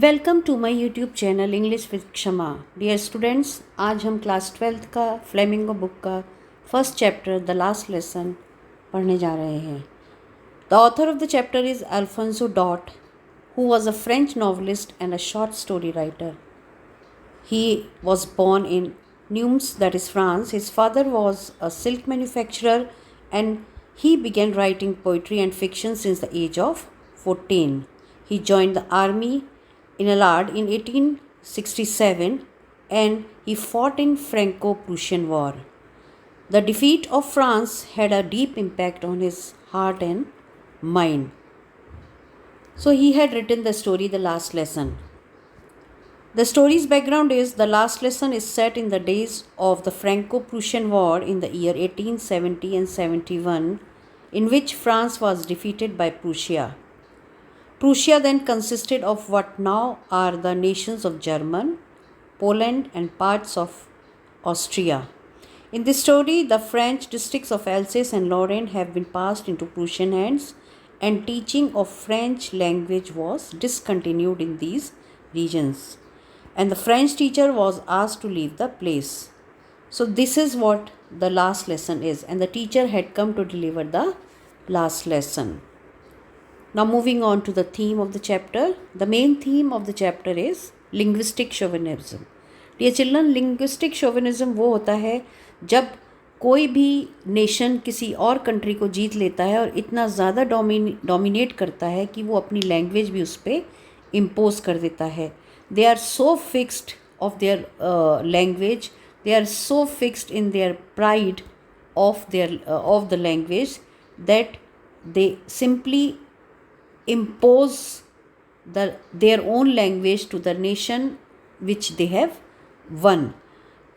Welcome to my YouTube channel English with Kshama. Dear students, आज हम class 12th का Flamingo book का first chapter the last lesson पढ़ने जा रहे हैं। The author of the chapter is Alphonse Daudet, who was a French novelist and a short story writer. He was born in Nîmes, that is France. His father was a silk manufacturer and he began writing poetry and fiction since the age of 14. He joined the army in Alard in 1867 and he fought in Franco-Prussian War. The defeat of France had a deep impact on his heart and mind. So he had written the story The Last Lesson. The story's background is The Last Lesson is set in the days of the Franco-Prussian War in the year 1870 and 71, in which France was defeated by Prussia. Prussia then consisted of what now are the nations of Germany, Poland, and parts of Austria. In this story, the French districts of Alsace and Lorraine have been passed into Prussian hands, and teaching of French language was discontinued in these regions. And the French teacher was asked to leave the place. So this is what the last lesson is, and the teacher had come to deliver the last lesson. Now moving on to the theme of the chapter. The main theme of the chapter is linguistic chauvinism. Dear children, linguistic chauvinism वो होता है जब कोई भी nation किसी और country को जीत लेता है और इतना ज़्यादा डोमिनेट करता है कि वो अपनी लैंग्वेज भी उस पर इम्पोज कर देता है. They are so fixed of their language, they are so fixed in their pride of the language that they simply impose their own language to the nation which they have won.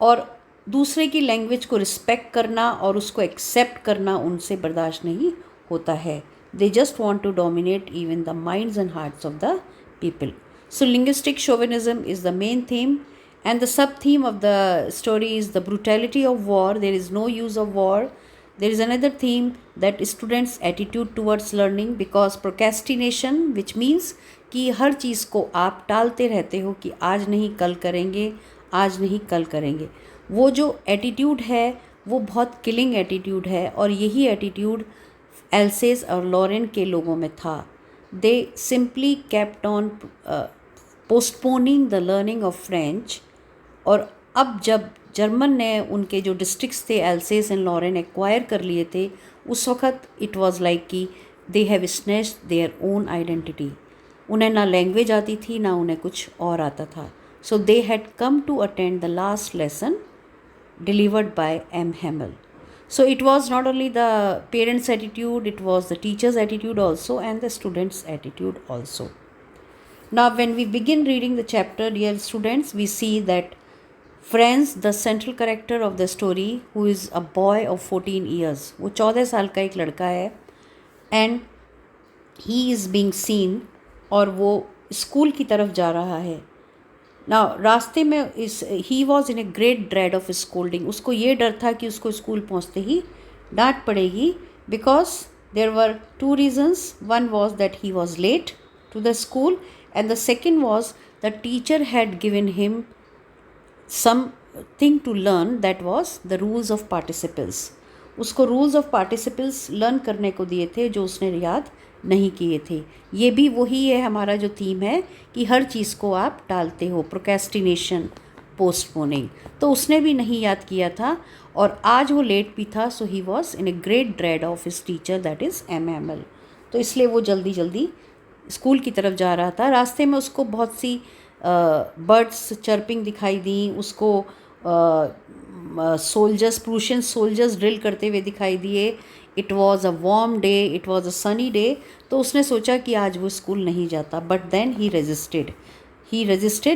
और दूसरे की language को respect करना और उसको accept करना उनसे बर्दाश्त नहीं होता है. They just want to dominate even the minds and hearts of the people. So linguistic chauvinism is the main theme, and the sub-theme of the story is the brutality of war. There is no use of war. There is another theme, that students' attitude towards learning, because procrastination, which means कि हर चीज़ को आप टालते रहते हो कि आज नहीं कल करेंगे, आज नहीं कल करेंगे. वो जो एटीट्यूड है वो बहुत किलिंग एटीट्यूड है, और यही एटीट्यूड एल्सेस और लॉरेन के लोगों में था. दे simply kept on postponing the learning of French. और अब जब जर्मन ने उनके जो डिस्ट्रिक्ट्स थे एल्सेस एंड लॉरेन एक्वायर कर लिए थे, उस वक़्त इट वाज लाइक कि they have snatched their own identity. उन्हें ना लैंग्वेज आती थी ना उन्हें कुछ और आता था. So they had come to attend the last lesson delivered by M Hamel. So it was not only the parents' attitude, it was the teachers' attitude also and the students' attitude also. Now when we begin reading the chapter, dear students, we see that Franz, the central character of the story, who is a boy of 14 years, वो 14 साल का एक लड़का है, and he is being seen, और वो school की तरफ जा रहा है. Now रास्ते में he was in a great dread of scolding. उसको ये डर था कि उसको स्कूल पहुँचते ही डांट पड़ेगी, because there were two reasons. One was that he was late to the school, and the second was the teacher had given him something to learn, that was the rules of participles. उसको rules of participles learn करने को दिए थे जो उसने याद नहीं किए थे. ये भी वही है हमारा जो थीम है कि हर चीज़ को आप टालते हो, प्रोक्रेस्टिनेशन, पोस्टपोनिंग. तो उसने भी नहीं याद किया था और आज वो लेट भी था. So he was in a great dread of his teacher, that is M Hamel. तो इसलिए वो जल्दी जल्दी स्कूल की तरफ जा रहा था. रास्ते में उसको बहुत सी बर्ड्स चर्पिंग दिखाई दी, उसको सोल्जर्स, प्रूशियन सोल्जर्स ड्रिल करते हुए दिखाई दिए. It was a warm day, it was a sunny day. तो उसने सोचा कि आज वो स्कूल नहीं जाता, but then he resisted,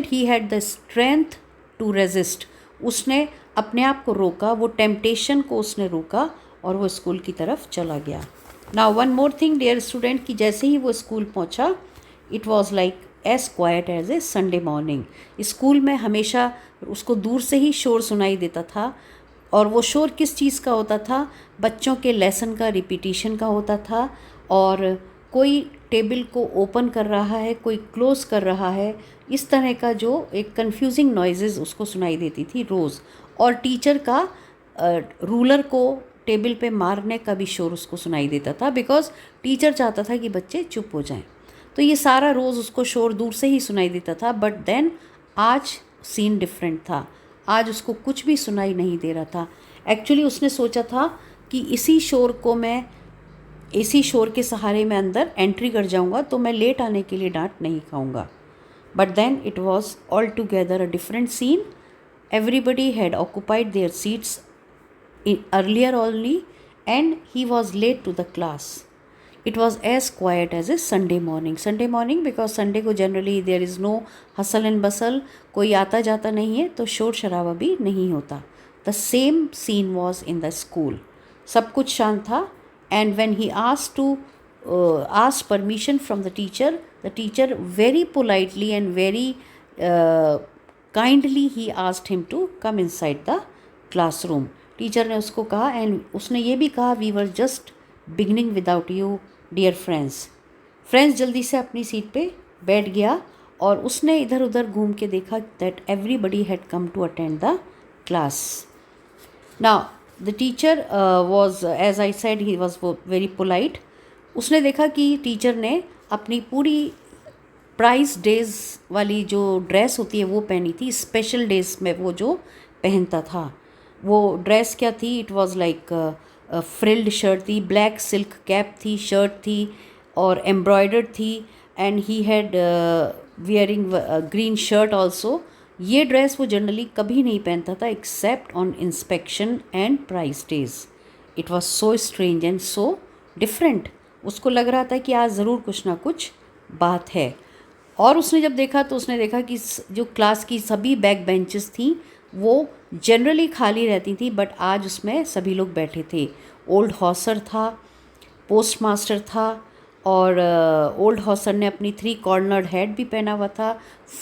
he had the strength to resist. उसने अपने आप को रोका, वो टेम्पटेशन को उसने रोका और वो स्कूल की तरफ चला गया. Now one more thing dear student, कि जैसे ही वो स्कूल पहुंचा, it was like as quiet as a Sunday morning. School में हमेशा उसको दूर से ही शोर सुनाई देता था, और वो शोर किस चीज़ का होता था? बच्चों के लेसन का रिपीटिशन का होता था, और कोई टेबल को ओपन कर रहा है, कोई क्लोज कर रहा है, इस तरह का जो एक कंफ्यूजिंग नॉइजेस उसको सुनाई देती थी रोज़। और टीचर का रूलर को टेबल पे मारने का भी शोर उसको सुनाई देता था, बिकॉज टीचर चाहता था कि बच्चे चुप हो जाएं। तो ये सारा रोज़ उसको शोर दूर से ही सुनाई देता था। बट देन आज सीन डिफरेंट था, आज उसको कुछ भी सुनाई नहीं दे रहा था। एक्चुअली उसने सोचा था कि इसी शोर के सहारे मैं अंदर एंट्री कर जाऊंगा तो मैं लेट आने के लिए डांट नहीं खाऊंगा। But then it was all together a different scene. Everybody had occupied their seats earlier only, and he was late to the class. It was as quiet as a Sunday morning. Sunday morning because Sunday को generally there is no hustle and bustle, कोई आता जाता नहीं है तो शोर शराबा भी नहीं होता. The same scene was in the school. सब कुछ शांत था. And when he asked permission from the teacher very politely and very kindly he asked him to come inside the classroom. Teacher ने उसको कहा, एंड उसने ये भी कहा, we were just beginning without you dear friends. Friends जल्दी से अपनी सीट पे बैठ गया और उसने इधर उधर घूम के देखा that everybody had come to attend the class. Now the teacher was, as I said, he was very polite. उसने देखा कि टीचर ने अपनी पूरी प्राइज डेज वाली जो ड्रेस होती है वो पहनी थी. स्पेशल डेज में वो जो पहनता था, वो ड्रेस क्या थी? It was like frilled shirt थी, ब्लैक सिल्क कैप थी, शर्ट थी और एम्ब्रॉयडर्ड थी, and he had wearing green shirt also. ये ड्रेस वो जनरली कभी नहीं पहनता था except on inspection and price days. It was so strange and so different. उसको लग रहा था कि आज ज़रूर कुछ ना कुछ बात है. और उसने जब देखा तो उसने देखा कि जो क्लास की सभी बैक बेंचेस थी वो जनरली खाली रहती थी, बट आज उसमें सभी लोग बैठे थे. ओल्ड हॉसर था, पोस्टमास्टर था, और ओल्ड हॉसर ने अपनी 3 कॉर्नर्ड हेड भी पहना हुआ था.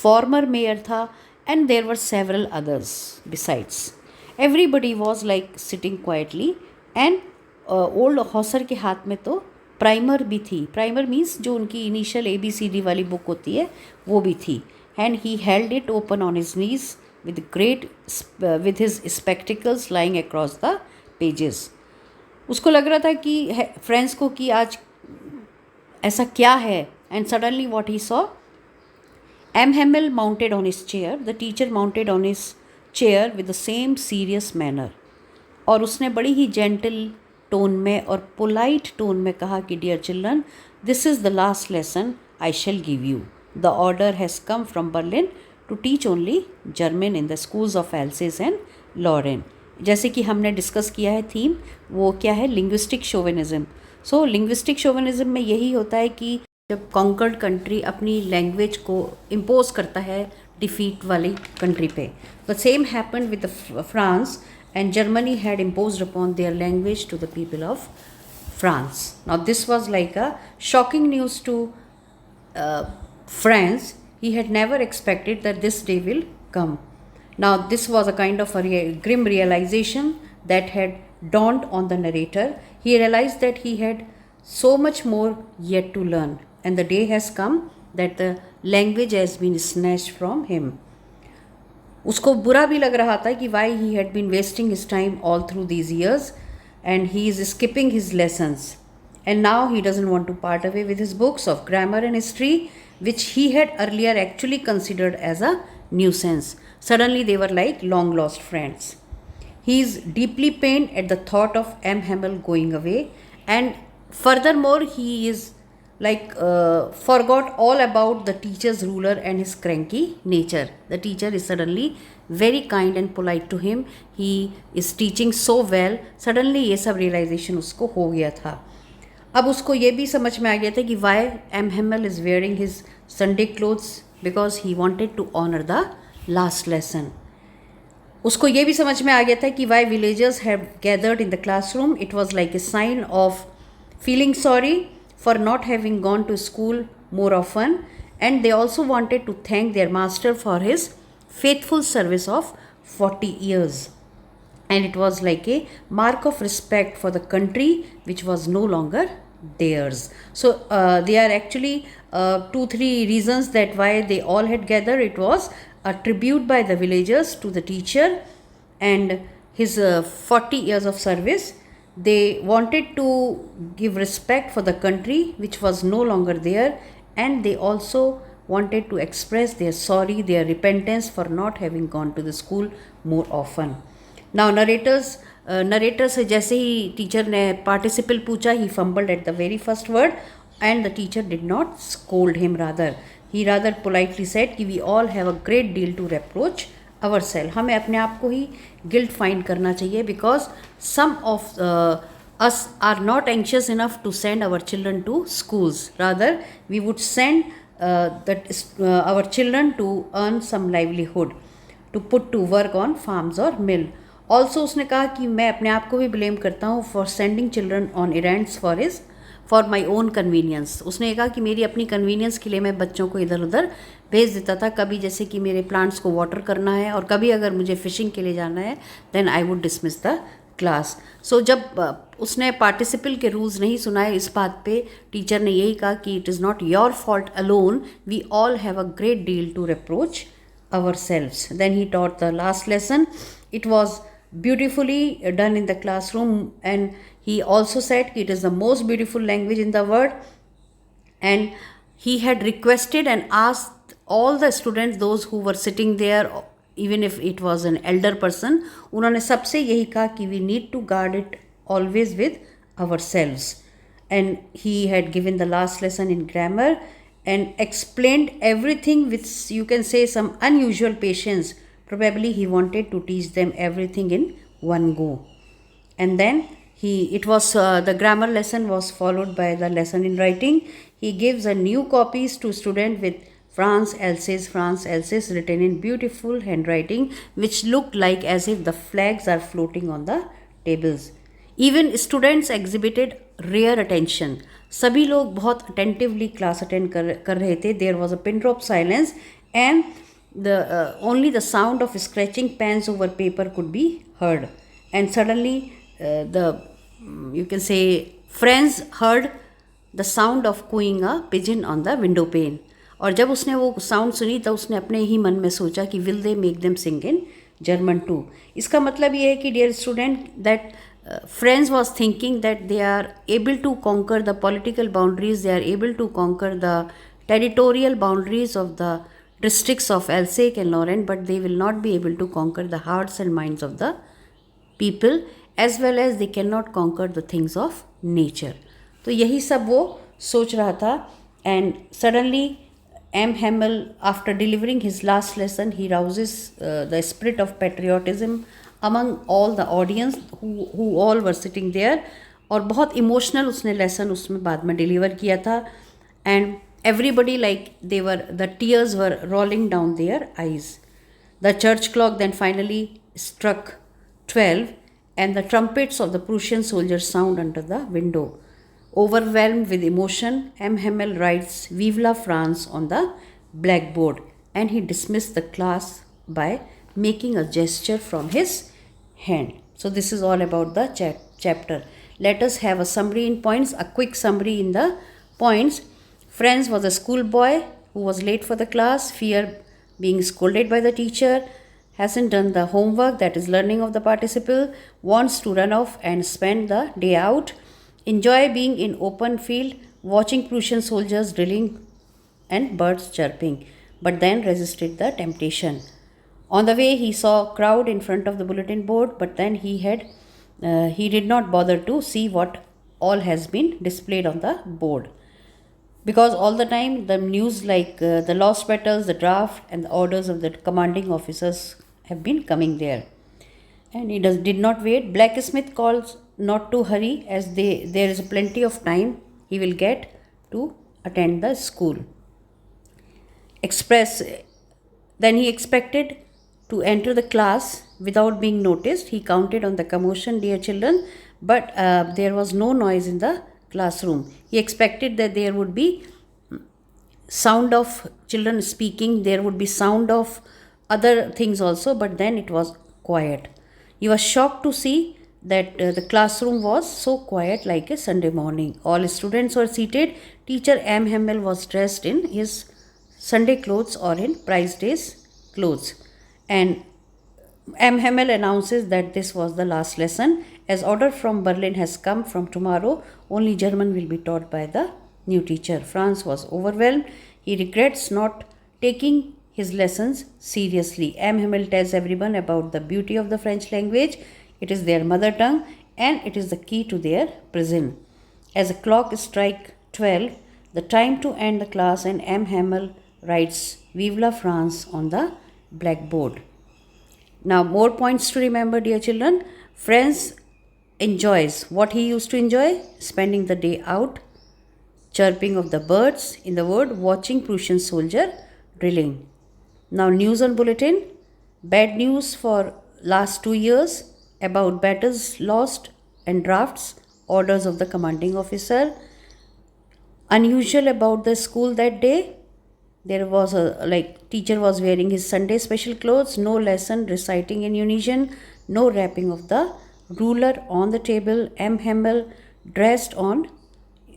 फॉर्मर मेयर था, and there were several others besides. Everybody was like sitting quietly, and old Hauser के हाथ में तो प्राइमर भी थी. प्राइमर मीन्स जो उनकी इनिशियल ABCD वाली बुक होती है वो भी थी. And he held it open on his knees with his spectacles lying across the pages. उसको लग रहा था कि फ्रेंड्स को कि आज ऐसा क्या है. and suddenly what he saw, M. Hamill mounted on his chair. The teacher mounted on his chair with the same serious manner. और उसने बड़ी ही gentle टोन में और polite टोन में कहा कि dear children, this is the last lesson I shall give you. The order has come from Berlin to teach only German in the schools of Alsace and Lorraine. जैसे कि हमने discuss किया है theme, वो क्या है? लिंग्विस्टिक शोविनिज़म. सो linguistic शोविनिज़म में यही होता है कि जब कॉन्कर्ड कंट्री अपनी लैंग्वेज को इम्पोज करता है डिफीट वाली कंट्री पे. The same happened with France, and Germany had imposed upon their language to the people of France. Now this was like a shocking news to France. He had never expected that this day will come. Now this was a kind of a grim realization that had dawned on the narrator. He realized that he had so much more yet to learn, and the day has come that the language has been snatched from him. उसको बुरा भी लग रहा था कि why he had been wasting his time all through these years, and he is skipping his lessons. And now he doesn't want to part away with his books of grammar and history, which he had earlier actually considered as a nuisance. Suddenly they were like long lost friends. He is deeply pained at the thought of M. Hamill going away, and furthermore he is like forgot all about the teacher's ruler and his cranky nature. The teacher is suddenly very kind and polite to him. He is teaching so well. Suddenly ये सब realization उसको हो गया था. अब उसको ये भी समझ में आ गया था कि Y M. Hamill is wearing his Sunday clothes, because he wanted to honor the last lesson. उसको ये भी समझ में आ गया था कि why villagers have gathered in the classroom. It was like a sign of feeling sorry for not having gone to school more often, and they also wanted to thank their master for his faithful service of 40 years. And it was like a mark of respect for the country which was no longer theirs. So there are actually 2-3 reasons that why they all had gathered. It was a tribute by the villagers to the teacher and his 40 years of service. They wanted to give respect for the country which was no longer there, and they also wanted to express their sorry, their repentance for not having gone to the school more often. Now narrator से जैसे ही teacher ने participle पूछा, ही fumbled at the very first word and the teacher did not scold him, he rather politely said कि we all have a great deal to reproach ourselves. हमें अपने आप को ही guilt find करना चाहिए, because some of us are not anxious enough to send our children to schools. Rather, we would send our children to earn some livelihood, to put to work on farms or mill. Also उसने कहा कि मैं अपने आप को भी blame करता हूँ for sending children on errands for my own convenience. उसने ये कहा कि मेरी अपनी कन्वीनियंस के लिए मैं बच्चों को इधर उधर भेज देता था, कभी जैसे कि मेरे प्लांट्स को वाटर करना है और कभी अगर मुझे फिशिंग के लिए जाना है, then I would dismiss the class. So जब उसने पार्टिसिपल के रूल्स नहीं सुनाए, इस बात पे टीचर ने यही कहा कि it is not your fault alone, we all have a great deal to reproach ourselves. Then he taught the last lesson. It was beautifully done in the classroom, and he also said it is the most beautiful language in the world, and he had requested and asked all the students, those who were sitting there, even if it was an elder person, उन्होंने सबसे यही कहा कि we need to guard it always with ourselves. And he had given the last lesson in grammar and explained everything with, you can say, some unusual patience. Probably he wanted to teach them everything in one go. And then the grammar lesson was followed by the lesson in writing. He gives a new copies to student with France Alsace written in beautiful handwriting, which looked like as if the flags are floating on the tables. Even students exhibited rare attention. सभी लोग बहुत attentively class attend कर रहे थे. There was a pin drop silence and only the sound of scratching pens over paper could be heard. And suddenly you can say friends heard the sound of cooing a pigeon on the window pane. और जब उसने वो sound सुनी तो उसने अपने ही मन में सोचा कि will they make them sing in German too. इसका मतलब ये है कि dear student, that Friends was thinking that they are able to conquer the political boundaries, they are able to conquer the territorial boundaries of the districts of Alsace and Lorraine, but they will not be able to conquer the hearts and minds of the people, as well as they cannot conquer the things of nature. तो यही सब वो सोच रहा था. And suddenly M. Hamel, after delivering his last lesson, he rouses the spirit of patriotism among all the audience who all were sitting there. और बहुत emotional उसने लेसन उसमें बाद में डिलीवर किया था. And everybody, like the tears were rolling down their eyes. The church clock then finally struck 12 and the trumpets of the Prussian soldiers sound under the window. Overwhelmed with emotion, M. Hamel writes Vive la France on the blackboard, and he dismissed the class by making a gesture from his hand. So this is all about the chapter. Let us have a summary in points, a quick summary in the points. Franz was a schoolboy who was late for the class, fear being scolded by the teacher, hasn't done the homework, that is learning of the participle, wants to run off and spend the day out, enjoy being in open field, watching Prussian soldiers drilling and birds chirping, but then resisted the temptation. On the way, he saw a crowd in front of the bulletin board, but then he did not bother to see what all has been displayed on the board, because all the time the news like the lost battles, the draft, and the orders of the commanding officers have been coming there. And he did not wait. Blacksmith calls not to hurry, as there is plenty of time he will get to attend the school. Then he expected to enter the class without being noticed. He counted on the commotion, dear children, but there was no noise in the classroom. He expected that there would be sound of children speaking, there would be sound of other things also, but then it was quiet. He was shocked to see that the classroom was so quiet like a Sunday morning. All students were seated. Teacher M. Hemmel was dressed in his Sunday clothes or in Prize Day's clothes. And M. Hemmel announces that this was the last lesson. As order from Berlin has come, from tomorrow only German will be taught by the new teacher. Franz was overwhelmed. He regrets not taking his lessons seriously. M. Hemmel tells everyone about the beauty of the French language. It is their mother tongue and it is the key to their prison. As the clock strikes 12, the time to end the class, and M. Hemmel writes Vive la France on the blackboard. Now, more points to remember, dear children. Franz enjoys what he used to enjoy: spending the day out, chirping of the birds in the wood, watching Prussian soldier drilling. Now, news on bulletin. Bad news for last 2 years about battles lost and drafts, orders of the commanding officer. Unusual about the school that day. There was teacher was wearing his Sunday special clothes, no lesson reciting in unison, no rapping of the ruler on the table. M. Hemmel dressed on,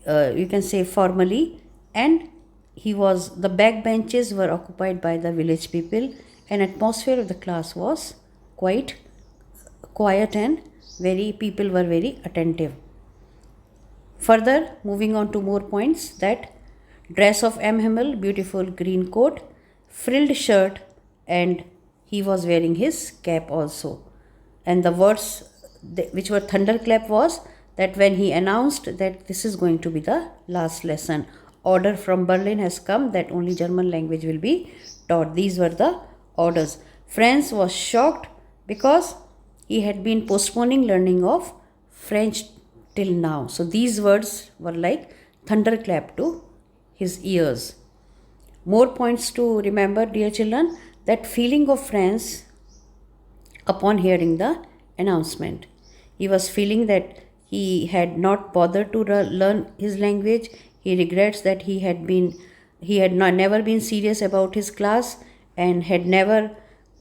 you can say formally, and the back benches were occupied by the village people, and atmosphere of the class was quite quiet and people were very attentive. Further, moving on to more points, that dress of M. Hemmel, beautiful green coat, frilled shirt, and he was wearing his cap also. And the words which were thunderclap was that when he announced that this is going to be the last lesson, order from Berlin has come that only German language will be taught. These were the orders. Franz was shocked because he had been postponing learning of French till now. So these words were like thunderclap to his ears. More points to remember, dear children, that feeling of Franz upon hearing the announcement. He was feeling that he had not bothered to learn his language. He regrets that he had never been serious about his class and had never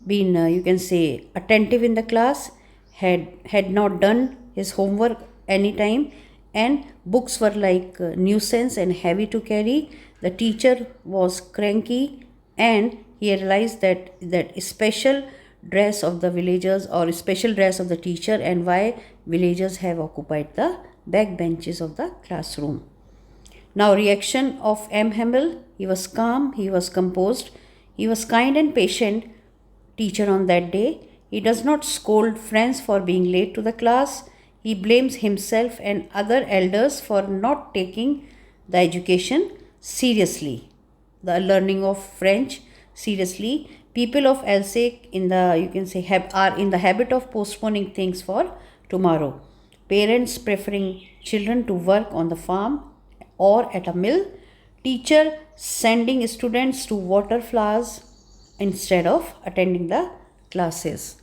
been, you can say, attentive in the class, had not done his homework any time, and books were like nuisance and heavy to carry. The teacher was cranky, and he realized that special dress of the villagers or special dress of the teacher, and why villagers have occupied the back benches of the classroom. Now, reaction of M. Hemmel. He was calm, he was composed, he was kind and patient teacher on that day. He does not scold Franz for being late to the class. He blames himself and other elders for not taking the education seriously, the learning of French seriously. People of Alsace are in the habit of postponing things for tomorrow. Parents preferring children to work on the farm or at a mill. Teacher sending students to water flowers instead of attending the classes.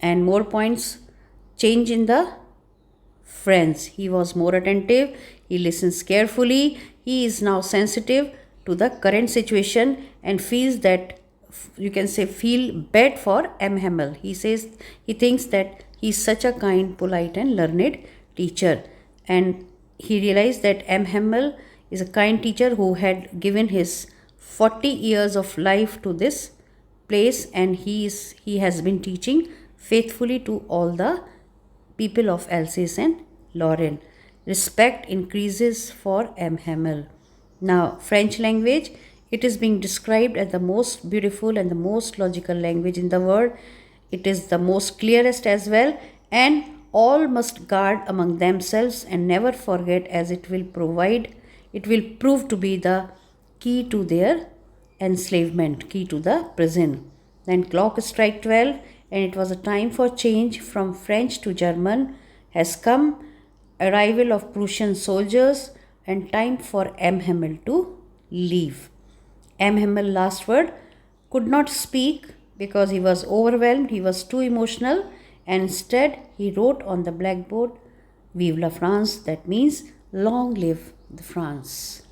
And more points, change in the Franz. He was more attentive, he listens carefully, he is now sensitive to the current situation and feels that, feel bad for M. Hemmel. He thinks that he is such a kind, polite and learned teacher, and he realized that M. Hemmel is a kind teacher who had given his 40 years of life to this place, and he has been teaching faithfully to all the people of Alsace and Lorraine. Respect increases for M. Hemmel. Now, French language, it is being described as the most beautiful and the most logical language in the world. It is the most clearest as well, and all must guard among themselves and never forget, as it will prove to be the key to their enslavement, key to the prison. Then clock strike 12, and it was a time for change from French to German has come. Arrival of Prussian soldiers and time for M. Hemmel to leave. M. Hemmel, last word, could not speak because he was overwhelmed, he was too emotional, and instead he wrote on the blackboard, Vive la France, that means long live the France.